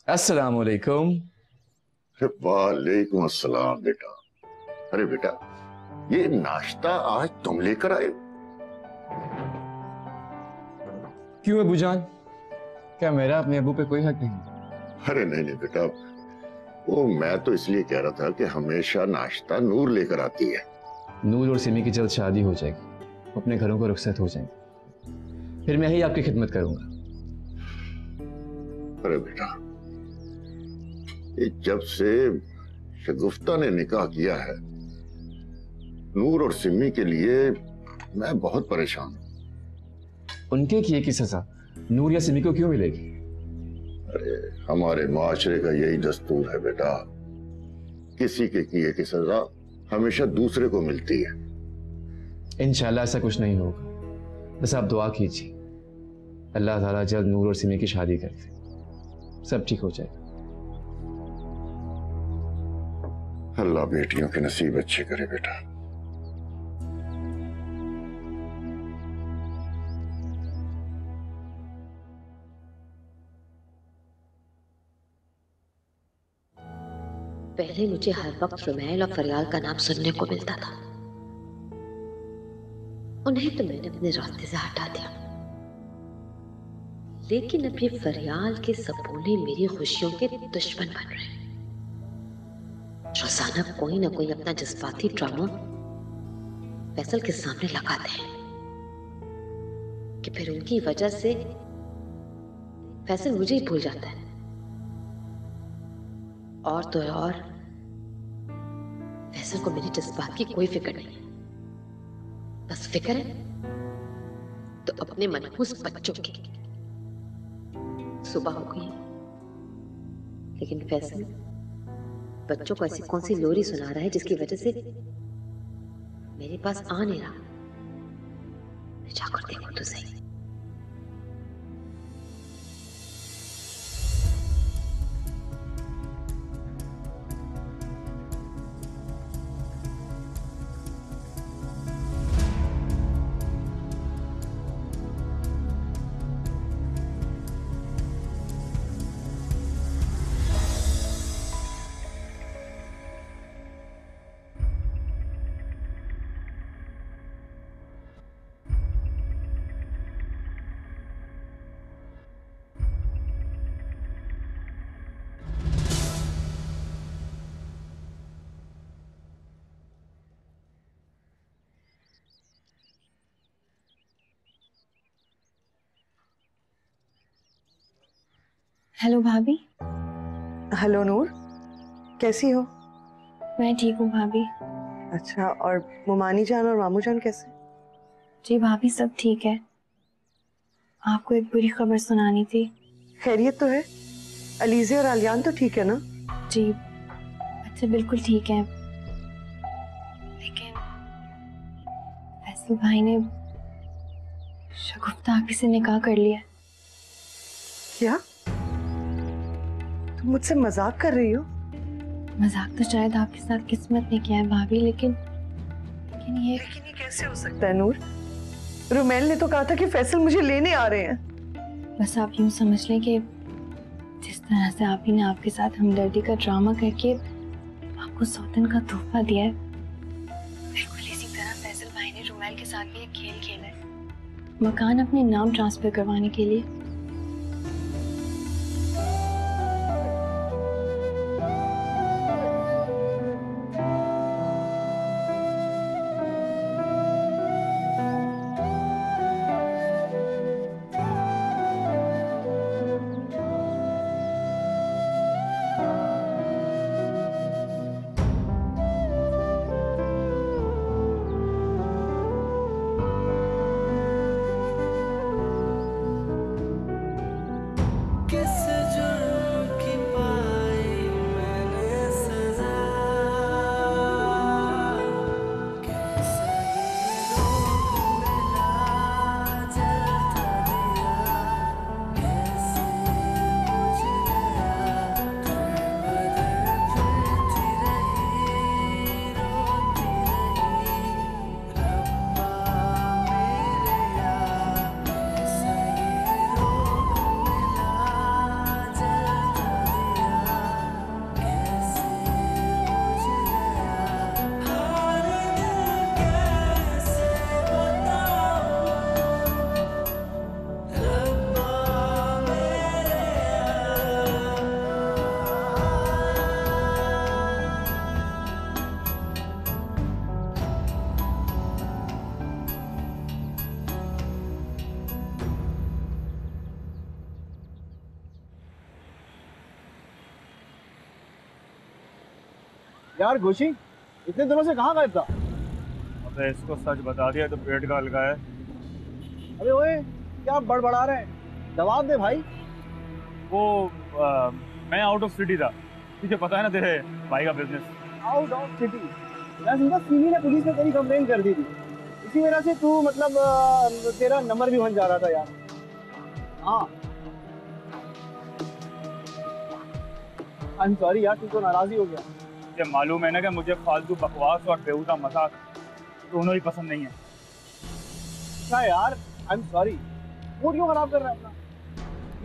अस्सलाम वालेकुम। वालेकुम अस्सलाम बेटा। अरे बेटा, ये नाश्ता आज तुम लेकर आए? क्यों अबू जान, क्या मेरा अपने अबू पे कोई हक नहीं? अरे नहीं नहीं बेटा, वो मैं तो इसलिए कह रहा था कि हमेशा नाश्ता नूर लेकर आती है। नूर और सिमी की जल्द शादी हो जाएगी, वो अपने घरों को रुखसत हो जाएंगे, फिर मैं ही आपकी खिदमत करूंगा। अरे बेटा, ये जब से शगुफ्ता ने निकाह किया है, नूर और सिमी के लिए मैं बहुत परेशान हूं। उनके किए की सजा नूर या सिमी को क्यों मिलेगी? अरे हमारे माशरे का यही दस्तूर है बेटा, किसी के किए की सजा हमेशा दूसरे को मिलती है। इंशाल्लाह ऐसा कुछ नहीं होगा, बस आप दुआ कीजिए अल्लाह ताला जल्द नूर और सिमी की शादी कर दे, सब ठीक हो जाएगा। अल्लाह बेटियों के नसीब अच्छे करे बेटा। पहले मुझे हर वक्त रुमैल और फरियाल का नाम सुनने को मिलता था, उन्हें तो मैंने अपने रास्ते से हटा दिया, लेकिन अब ये फरियाल के सपोले मेरी खुशियों के दुश्मन बन रहे हैं। रोजाना कोई ना कोई अपना जज्बाती ड्रामा फैसल के सामने लगाते हैं कि फिर उनकी वजह से फैसल मुझे ही भूल जाता है। और तो और फैसल को मेरे जज्बात की कोई फिक्र नहीं है, बस फिक्र है तो अपने मनहूस बच्चों की। सुबह हो गई है, लेकिन फैसल बच्चों को ऐसी कौन सी लोरी सुना रहा है जिसकी वजह से मेरे पास आ नहीं रहा। मैं जाकर देखूं तो सही। हेलो भाभी। हेलो नूर, कैसी हो? मैं ठीक हूँ भाभी। अच्छा, और मुमानी जान और मामू जान कैसे? जी भाभी सब ठीक है। आपको एक बुरी खबर सुनानी थी। खैरियत तो है? अलीज़े और आलियान तो ठीक है ना? जी बच्चे बिल्कुल ठीक है, लेकिन फैसल भाई ने शगुफ्ता आंटी से निकाह कर लिया। क्या तुम मुझसे मजाक कर रही हो? मजाक तो शायद आपके साथ किस्मत ने किया है भाभी, लेकिन ये कैसे हो सकता है नूर? रुमैल ने तो कहा था कि फैसल मुझे लेने आ रहे हैं। बस आप यूं समझ लें कि जिस तरह से आप ही ने आपके साथ हमदर्दी का ड्रामा करके आपको सौतन का तोहफा दिया है, बिल्कुल इसी तरह फैसल भाई ने रुमैल के साथ भी एक खेल खेला है, मकान अपने नाम ट्रांसफर करवाने के लिए। यार खुशी इतने दिनों से कहाँ गायब था? अबे इसको सच बता दिया तो पेट का अलगा है। अबे ओए क्या बड़बड़ा रहे हैं? जवाब दे भाई। वो मैं आउट ऑफ सिटी था, तुझे पता है ना तेरे भाई का बिजनेस। Out of city? मैं सुना सीमी ने पुलिस में तेरी कंप्लेन कर दी थी, इसी वजह से तू मतलब तेरा नंबर भी बन जा रहा था यार। हाँ आई एम सॉरी यार, तू तो नाराज ही हो गया। मुझे मालूम है ना कि मुझे फालतू बकवास और बेहुदा मजाक दोनों ही पसंद नहीं है। क्या यार, आई एम सॉरी। मूड क्यों खराब कर रहा है अपना?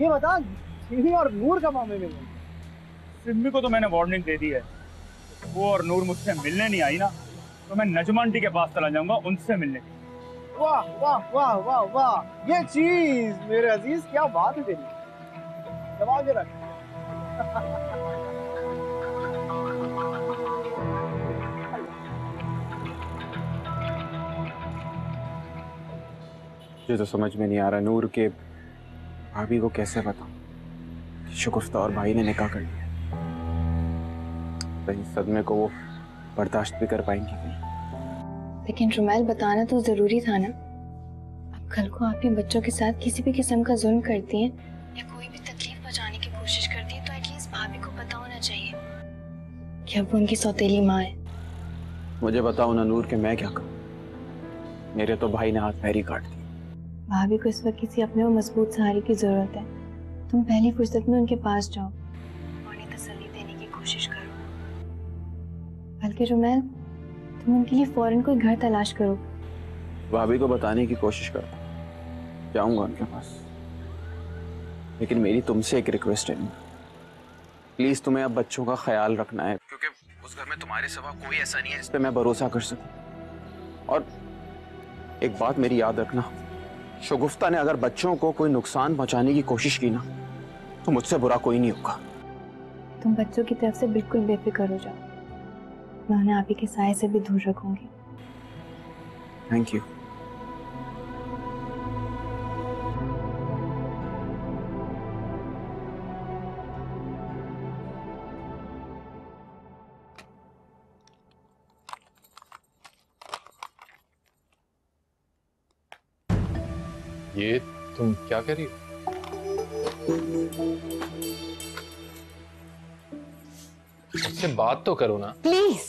ये बता, सीमी और नूर का मामले में सिम्मी को तो मैंने वार्निंग दे दी है, वो और नूर मुझसे मिलने नहीं आई ना तो मैं नजमा आंटी के पास चला जाऊंगा उनसे मिलने। वाह वाह वाह वाह वाह, ये चीज मेरे अजीज, क्या बात है तेरी। दबा के रख। मुझे तो समझ में नहीं आ रहा नूर के भाभी को कैसे बताऊं कि शगुफ्ता और भाई ने निकाह कर लिया। इस सदमे को वो बर्दाश्त भी कर पाएंगी कि नहीं? लेकिन रुमैल बताना तो जरूरी था ना। अब कल को आप ही बच्चों के साथ किसी भी किस्म का जुल्म करती हैं या कोई भी तकलीफ पहुंचाने की कोशिश करती हैं तो एटलीस्ट भाभी को पता होना चाहिए कि अब वो उनकी सौतेली माँ है। मुझे बताओ ना नूर के मैं क्या करूं? मेरे तो भाई ने हाथ पैर ही काट दिए। भाभी को इस वक्त किसी अपने वो मजबूत सहारे की जरूरत है। तुम पहली फुर्सत में उनके पास जाओ और उन्हें तसल्ली देने की कोशिश करो। बल्कि रुमैल तुम उनके लिए फौरन कोई घर तलाश करो। भाभी को बताने की कोशिश करता जाऊंगा उनके पास, लेकिन मेरी तुमसे एक रिक्वेस्ट है, प्लीज तुम्हें अब बच्चों का ख्याल रखना है क्योंकि उस घर में तुम्हारे सिवा कोई ऐसा नहीं है जिस पे मैं भरोसा कर सकूं। और एक बात मेरी याद रखना, शगुफ्ता ने अगर बच्चों को कोई नुकसान पहुंचाने की कोशिश की ना तो मुझसे बुरा कोई नहीं होगा। तुम बच्चों की तरफ से बिल्कुल बेफिक्र हो जाओ, मैं उन्हें आप ही के साए से भी दूर रखूंगी। Thank you. ये तुम क्या कर रही हो? मुझसे बात तो करो ना। प्लीज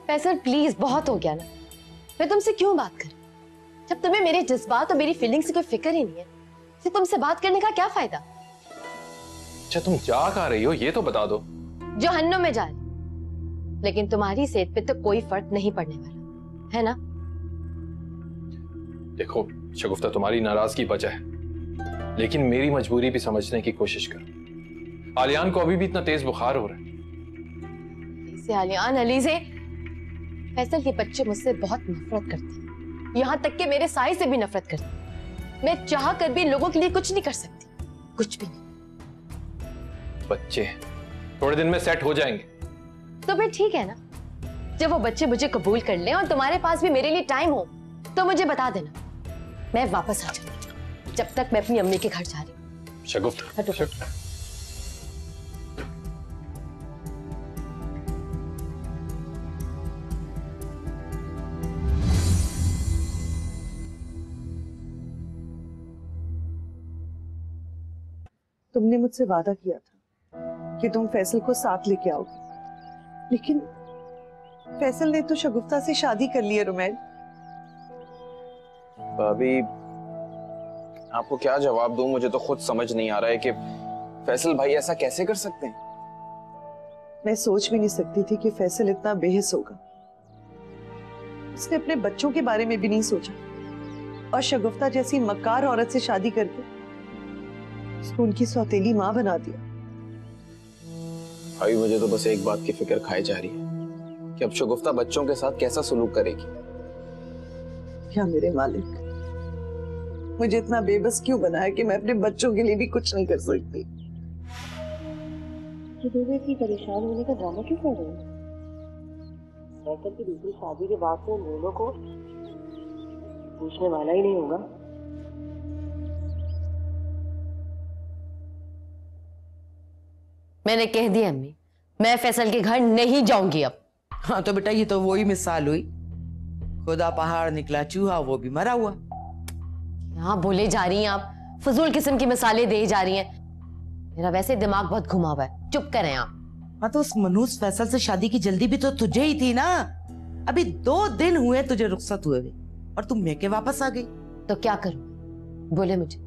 फैसल, प्लीज बहुत हो गया ना। मैं तुमसे क्यों बात करूं जब तुम्हें मेरे जज्बात और मेरी फीलिंग्स की कोई फिक्र ही नहीं है। फिर तुमसे बात करने का क्या फायदा? अच्छा तुम जा कहाँ रही हो ये तो बता दो। जहन्नुम में जा रही, लेकिन तुम्हारी सेहत पे तो कोई फर्क नहीं पड़ने वाला है ना। देखो शगुफ्ता, तुम्हारी नाराजगी वजह है, लेकिन मेरी मजबूरी भी समझने की कोशिश करो। आलियान को अभी भी इतना तेज बुखार हो रहा है। इसे आलियान अलीजे, फैसल के बच्चे मुझसे बहुत नफरत करते हैं, यहाँ तक कि मेरे साए से भी नफरत करते हैं। मैं चाह कर भी लोगों के लिए कुछ नहीं कर सकती, कुछ भी नहीं। बच्चे थोड़े दिन में सेट हो जाएंगे। तो फिर ठीक है ना, जब वो बच्चे मुझे कबूल कर लें और तुम्हारे पास भी मेरे लिए टाइम हो तो मुझे बता देना, मैं वापस आ जाऊंगी। जब तक मैं अपनी अम्मी के घर जा रही हूँ। शगुफ्ता तुमने मुझसे वादा किया था कि तुम फैसल को साथ लेके आओगे, लेकिन फैसल ने तो शगुफ्ता से शादी कर ली है। रुमैल, भाभी आपको क्या जवाब दूं? मुझे तो खुद समझ नहीं आ रहा है कि फैसल भाई ऐसा कैसे कर सकते हैं। मैं सोच भी नहीं सकती थी कि फैसल इतना बेहिस होगा। उसने अपने बच्चों के बारे में भी नहीं सोचा और शगुफ्ता जैसी मक्कार औरत से शादी करके उसको उनकी सौतेली माँ बना दिया। भाई मुझे तो बस एक बात की फिक्र खाई जा रही है कि अब शगुफ्ता बच्चों के साथ कैसा सलूक करेगी। क्या मेरे मालिक, मुझे इतना बेबस क्यों बनाया कि मैं अपने बच्चों के लिए भी कुछ नहीं कर सकती। इतनी परेशान होने का ड्रामा क्यों कर रहे हो? फैसल की दूसरी शादी के बाद तो दोनों को पूछने वाला ही नहीं होगा। मैंने कह दिया अम्मी, मैं फैसल के घर नहीं जाऊंगी अब। हाँ तो बेटा ये तो वही मिसाल हुई, खुदा पहाड़ निकला चूहा वो भी मरा हुआ। यहाँ बोले जा रही हैं आप, फजूल किस्म की मिसालें दे जा रही हैं। मेरा वैसे दिमाग बहुत घुमा हुआ है, चुप करें आप। हाँ तो उस मनूस फैसल से शादी की जल्दी भी तो तुझे ही थी ना। अभी 2 दिन हुए तुझे रुखसत हुए और तुम मेके वापस आ गई। तो क्या करूं, बोले मुझे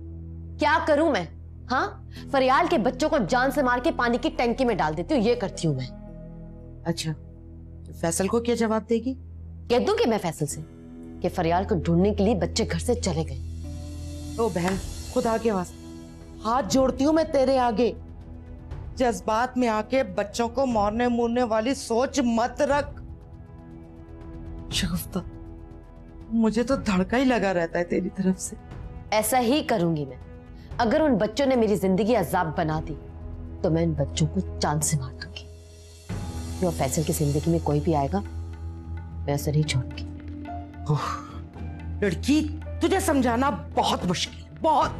क्या करूं मैं? हाँ, फरियाल के बच्चों को जान से मार के पानी की टंकी में डाल देती हूँ, ये करती हूँ मैं। अच्छा, फैसल को क्या जवाब देगी? कह दूंगी मैं फैसल से कि फरियाल को ढूंढने के लिए बच्चे घर से चले गए। ओ बहन, खुदा के वास्ते हाथ जोड़ती हूँ मैं तेरे आगे, जज्बात में आके बच्चों को मारने मूरने वाली सोच मत रख। शगुफ्ता, मुझे तो धड़का ही लगा रहता है तेरी तरफ से। ऐसा ही करूंगी मैं। अगर उन बच्चों ने मेरी जिंदगी अजाब बना दी तो मैं इन बच्चों को जान से मार दूंगी। जो फैसल की जिंदगी में कोई भी आएगा मैं ऐसा नहीं छोड़ूंगी। लड़की, तुझे समझाना बहुत मुश्किल, बहुत।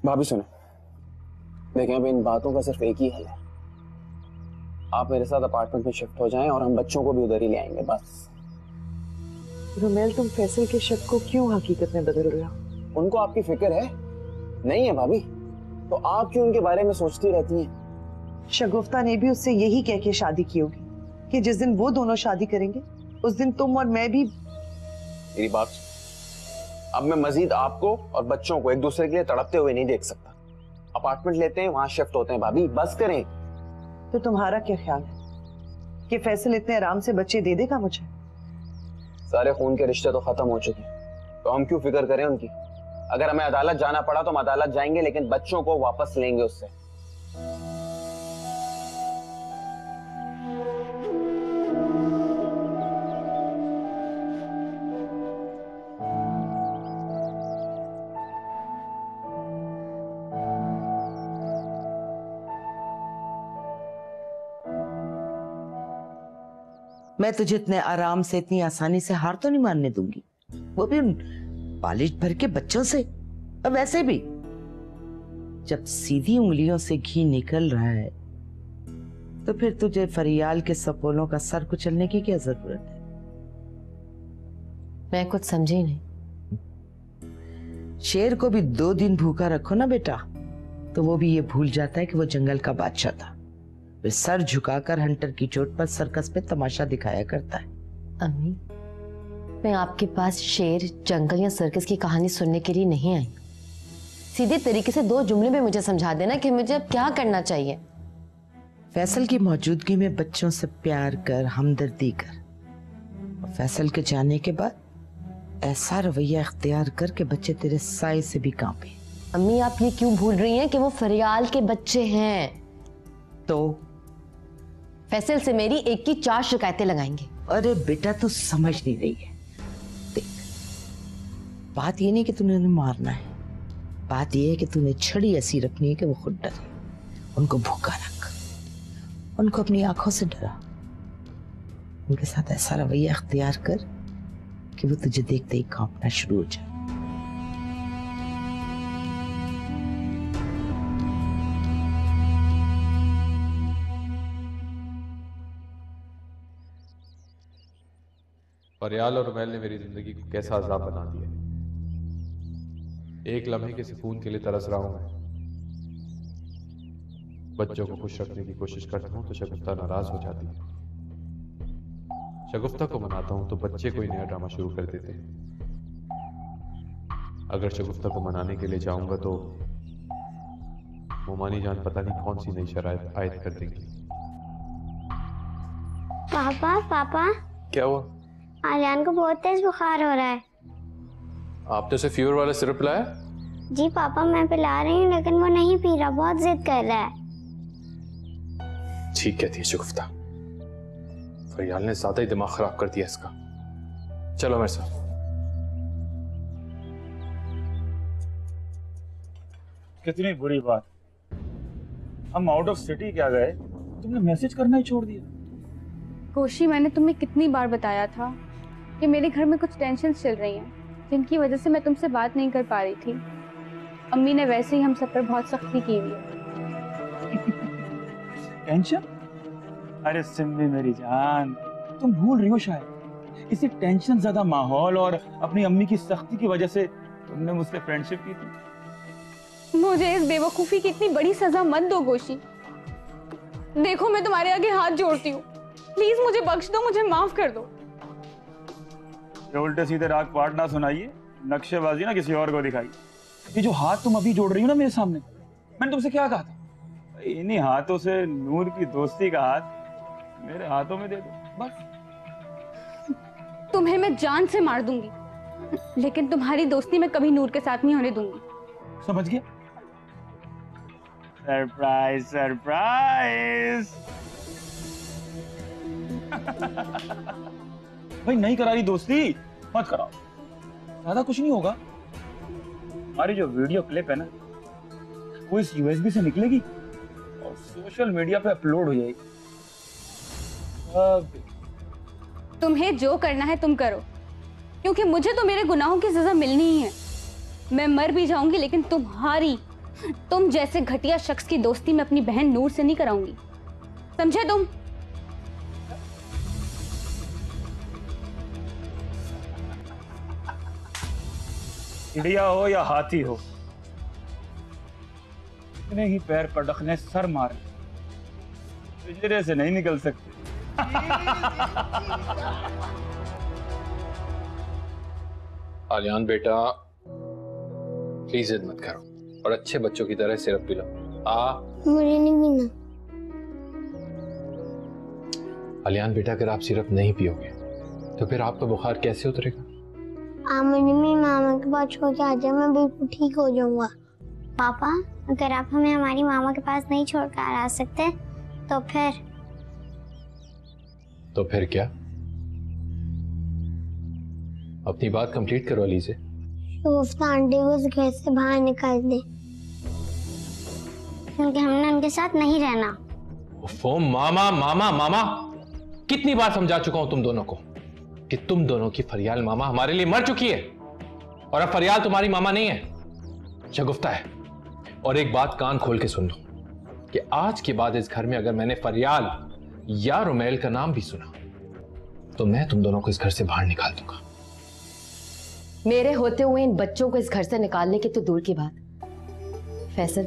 भाभी सुने, देखें अब इन बातों का सिर्फ एक ही हल है। आप मेरे साथ अपार्टमेंट में शिफ्ट हो जाएं और हम बच्चों को भी उधर ही ले आएंगे, बस। रुमेल, तुम फैसल के शक को क्यों हकीकत में बदल रहे हो? उनको आपकी फिक्र है? नहीं है भाभी, तो आप क्यों उनके बारे में सोचती रहती हैं? शगुफ्ता ने भी उससे यही कह के शादी की होगी कि जिस दिन वो दोनों शादी करेंगे उस दिन तुम और मैं भी। मेरी बात, अब मैं मजीद आपको और बच्चों को एक दूसरे के लिए तड़पते हुए नहीं देख सकता। अपार्टमेंट लेते हैं, वहां शिफ्ट होते हैं। भाभी बस करें। तो तुम्हारा क्या ख्याल है कि फैसल इतने आराम से बच्चे दे देगा मुझे? सारे खून के रिश्ते तो खत्म हो चुके हैं, तो हम क्यों फिक्र करें उनकी? अगर हमें अदालत जाना पड़ा तो हम अदालत जाएंगे, लेकिन बच्चों को वापस लेंगे उससे। मैं तुझे इतने आराम से, इतनी आसानी से हार तो नहीं मानने दूंगी, वो भी उन पालिश भर के बच्चों से। अब वैसे भी जब सीधी उंगलियों से घी निकल रहा है तो फिर तुझे फरियाल के सपोलों का सर कुचलने की क्या जरूरत है? मैं कुछ समझी नहीं। शेर को भी 2 दिन भूखा रखो ना बेटा, तो वो भी ये भूल जाता है कि वो जंगल का बादशाह था। वे सर झुकाकर हंटर की चोट पर सर्कस में तमाशा दिखाया करता है। अम्मी, मैं आपके पास शेर, जंगल या सर्कस की कहानी सुनने के लिए नहीं आई। सीधे तरीके से 2 जुमले में मुझे समझा देना कि मुझे अब क्या करना चाहिए। फैसल की मौजूदगी में बच्चों से प्यार कर, हमदर्दी कर, और फैसल के जाने के बाद ऐसा रवैया इख्तियार कर के बच्चे तेरे साए से भी कांपे। अम्मी, आप ये क्यों भूल रही हैं कि वो फरियाल के बच्चे हैं? तो फैसल से मेरी एक की 4 शिकायतें लगाएंगे। अरे बेटा, तू समझ नहीं रही है। देख, बात ये नहीं कि तूने उन्हें मारना है, बात ये है कि तूने छड़ी ऐसी रखनी है कि वो खुद डरे। उनको भूखा रख, उनको अपनी आंखों से डरा, उनके साथ ऐसा रवैया अख्तियार कर कि वो तुझे देखते ही कांपना शुरू हो जाए। फरियाल और रुमेल ने मेरी जिंदगी को कैसा अजाब बना दिया। एक लम्हे के सुकून के लिए तरस रहा हूं मैं। बच्चों को खुश रखने की कोशिश करता हूं तो शगुफ्ता नाराज हो जाती है। शगुफ्ता को मनाता हूं तो बच्चे कोई नया ड्रामा शुरू कर देते हैं। अगर शगुफ्ता को मनाने के लिए जाऊंगा तो मोमानी जान पता नहीं कौन सी नई शराइत आयद कर देंगी। पापा पापा, क्या हुआ? आलियान को बहुत तेज बुखार हो रहा है। आपने उसे फीवर वाला सिरप लाया? जी पापा, मैं पिला रही हूँ लेकिन वो नहीं पी रहा, बहुत जिद कर रहा है। ठीक कहती है शगुफ्ता, फरियाल ने ज्यादा ही दिमाग खराब कर दिया इसका। चलो मेरे साथ। कितनी बुरी बात, हम आउट ऑफ सिटी क्या गए, तुमने मैसेज करना ही छोड़ दिया। कोशी, मैंने तुम्हें कितनी बार बताया था कि मेरे घर में कुछ टेंशन चल रही हैं जिनकी वजह से मैं तुमसे बात नहीं कर पा रही थी। अम्मी ने वैसे ही हम सब पर बहुत सख्ती की हुई है। टेंशन? अरे सिम्मी मेरी जान, तुम भूल रही हो शायद, इसी टेंशन ज्यादा माहौल और अपनी अम्मी की सख्ती की वजह से तुमने मुझसे फ्रेंडशिप की थी। मुझे इस बेवकूफी की इतनी बड़ी सजा मत दो गोशी। देखो मैं तुम्हारे आगे हाथ जोड़ती हूँ, प्लीज मुझे बख्श दो, मुझे माफ कर दो। ये उल्टे सीधे राग पाठ ना सुनाइए, नक्शेबाजी ना किसी और को दिखाई। ये जो हाथ तुम अभी जोड़ रही हो ना मेरे सामने, मैंने तुमसे क्या कहा था? इन्हीं हाथों से नूर की दोस्ती का हाथ मेरे हाथों में दे दो बस। तुम्हें मैं जान से मार दूंगी, लेकिन तुम्हारी दोस्ती मैं कभी नूर के साथ नहीं होने दूंगी। समझ गया? Surprise surprise. भाई नहीं करा रही दोस्ती मत कराओ, ज्यादा कुछ नहीं होगा। हमारी जो वीडियो क्लिप है ना, वो इस यूएसबी से निकलेगी और सोशल मीडिया पे अपलोड हो जाएगी। तुम्हें जो करना है तुम करो, क्योंकि मुझे तो मेरे गुनाहों की सजा मिलनी ही है। मैं मर भी जाऊंगी लेकिन तुम जैसे घटिया शख्स की दोस्ती मैं अपनी बहन नूर से नहीं कराऊंगी, समझे तुम? चिड़िया हो या हाथी हो, इतने ही पैर पटकने सर मारे पिंजरे से नहीं निकल सकते। आलियान बेटा प्लीज जिद मत करो और अच्छे बच्चों की तरह सिरप पिलाओ। मुझे नहीं पीना। आलियान बेटा अगर आप सिरप नहीं पियोगे तो फिर आपका बुखार कैसे उतरेगा? आप मुझे मेरी मामा के पास छोड़ के आ जाए, मैं बिल्कुल ठीक हो जाऊंगा। पापा अगर आप हमें हमारी मामा के पास नहीं छोड़ कर आ सकते तो फिर क्या? अपनी बात कंप्लीट करो अली से। शगुफ्ता आंटी को इस घर से बाहर निकाल दे, क्योंकि हमने उनके साथ नहीं रहना। ओफो मामा मामा मामा, कितनी बार समझा चुका हूं तुम दोनों को कि तुम दोनों की फरियाल मामा हमारे लिए मर चुकी है और अब फरियाल तुम्हारी मामा नहीं है, शगुफ्ता है। और एक बात कान खोल के सुन लो कि आज के बाद इस घर में अगर मैंने फरियाल या रुमैल का नाम भी सुना तो मैं तुम दोनों को इस घर से बाहर निकाल दूंगा। मेरे होते हुए इन बच्चों को इस घर से निकालने की तो दूर की बात, फैसल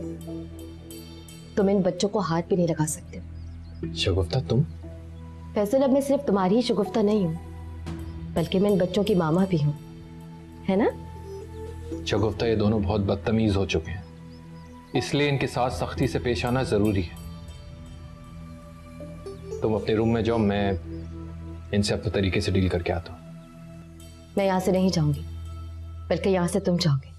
तुम इन बच्चों को हाथ भी नहीं लगा सकते। शगुफ्ता तुम? फैसल अब मैं सिर्फ तुम्हारी ही शगुफ्ता नहीं हूं, बल्कि मैं इन बच्चों की मामा भी हूं, है ना? शगुफ्ता ये दोनों बहुत बदतमीज हो चुके हैं, इसलिए इनके साथ सख्ती से पेश आना जरूरी है। तुम अपने रूम में जाओ, मैं इनसे अपने तरीके से डील करके आता हूं। मैं यहां से नहीं जाऊंगी, बल्कि यहां से तुम जाओगे।